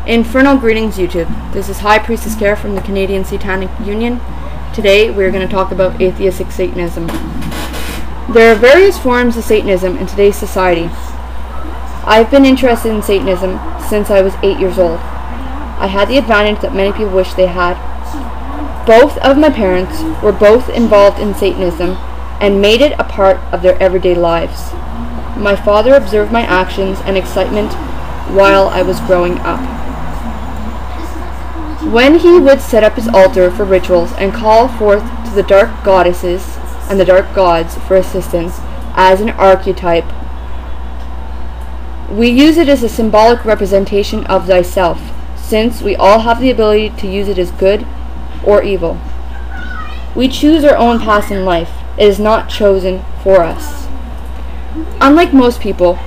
Infernal greetings, YouTube. This is High Priestess Care from the Canadian Satanic Union. Today we are going to talk about atheistic Satanism. There are various forms of Satanism in today's society. I've been interested in Satanism since I was 8 years old. I had the advantage that many people wish they had. Both of my parents were both involved in Satanism and made it a part of their everyday lives. My father observed my actions and excitement while I was growing up. When he would set up his altar for rituals and call forth to the dark goddesses and the dark gods for assistance as an archetype, we use it as a symbolic representation of thyself, since we all have the ability to use it as good or evil. We choose our own path in life. It is not chosen for us. Unlike most people,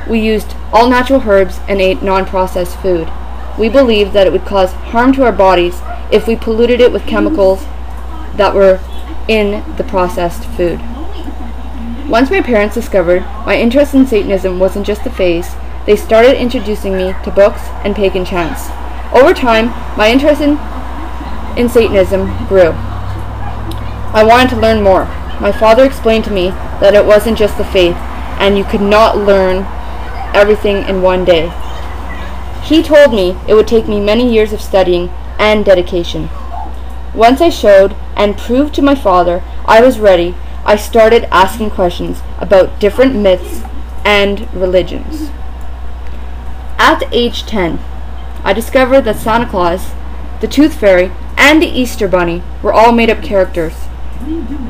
we used all natural herbs and ate non-processed food. We believed that it would cause harm to our bodies if we polluted it with chemicals that were in the processed food. Once my parents discovered my interest in Satanism wasn't just a phase, they started introducing me to books and pagan chants. Over time, my interest in Satanism grew. I wanted to learn more. My father explained to me that it wasn't just the faith, and you could not learn everything in one day. He told me it would take me many years of studying and dedication. Once I showed and proved to my father I was ready, I started asking questions about different myths and religions. At age 10, I discovered that Santa Claus, the Tooth Fairy, and the Easter Bunny were all made-up characters,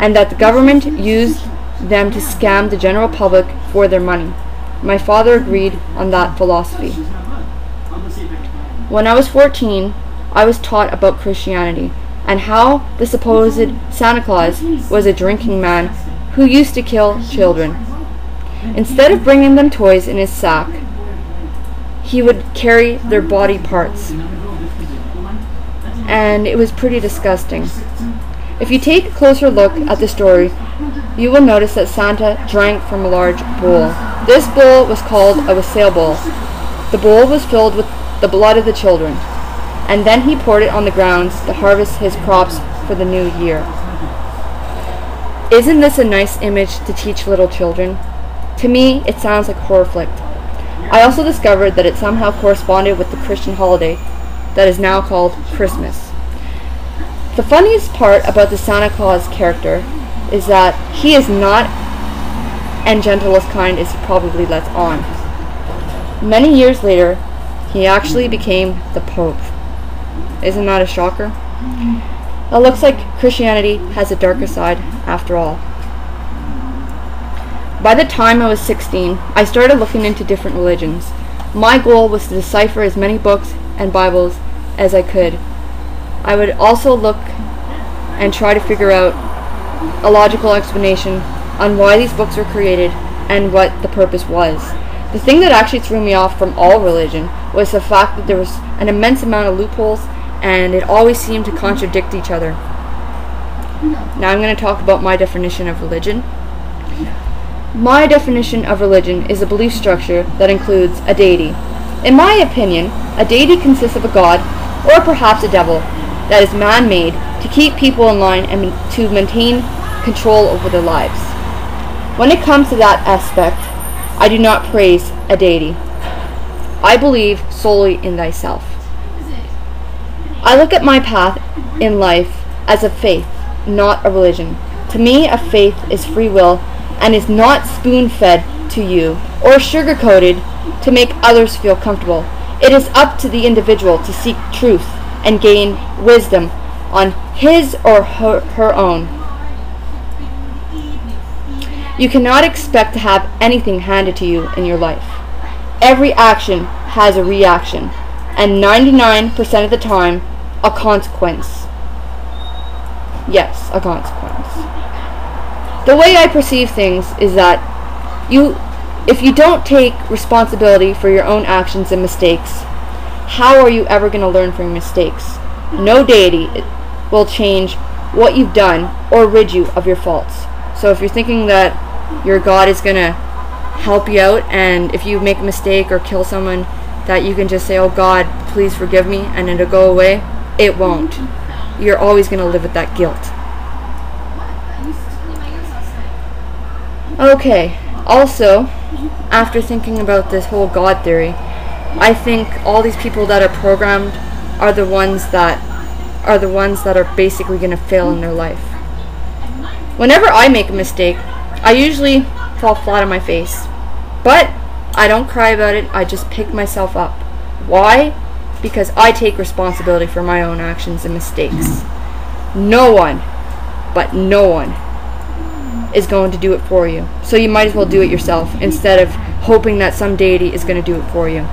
and that the government used them to scam the general public for their money. My father agreed on that philosophy. When I was 14, I was taught about Christianity and how the supposed Santa Claus was a drinking man who used to kill children. Instead of bringing them toys in his sack, he would carry their body parts. And it was pretty disgusting. If you take a closer look at the story, you will notice that Santa drank from a large bowl. This bowl was called a wassail bowl. The bowl was filled with the blood of the children, and then he poured it on the grounds to harvest his crops for the new year. Isn't this a nice image to teach little children? To me, it sounds like a horror flick. I also discovered that it somehow corresponded with the Christian holiday that is now called Christmas. The funniest part about the Santa Claus character is that he is not and gentle as kind as he probably lets on. Many years later, he actually became the Pope. Isn't that a shocker? It looks like Christianity has a darker side after all. By the time I was 16, I started looking into different religions. My goal was to decipher as many books and Bibles as I could. I would also look and try to figure out a logical explanation on why these books were created and what the purpose was. The thing that actually threw me off from all religion was the fact that there was an immense amount of loopholes and it always seemed to contradict each other. Now I'm going to talk about my definition of religion. My definition of religion is a belief structure that includes a deity. In my opinion, a deity consists of a god, or perhaps a devil, that is man-made to keep people in line and to maintain control over their lives. When it comes to that aspect, I do not praise a deity. I believe solely in thyself. I look at my path in life as a faith, not a religion. To me, a faith is free will and is not spoon-fed to you or sugar-coated to make others feel comfortable. It is up to the individual to seek truth and gain wisdom on his or her own. You cannot expect to have anything handed to you in your life. Every action has a reaction, and 99% of the time, a consequence. Yes, a consequence. The way I perceive things is that if you don't take responsibility for your own actions and mistakes, how are you ever going to learn from your mistakes? No deity will change what you've done or rid you of your faults. So if you're thinking that your God is going to help you out, and if you make a mistake or kill someone, that you can just say, oh God, please forgive me, and it'll go away. It won't. You're always going to live with that guilt. Okay, also, after thinking about this whole God theory, I think all these people that are programmed are the ones that are basically going to fail in their life. Whenever I make a mistake, I usually fall flat on my face. But I don't cry about it, I just pick myself up. Why? Because I take responsibility for my own actions and mistakes. No one, but no one, is going to do it for you. So you might as well do it yourself instead of hoping that some deity is going to do it for you.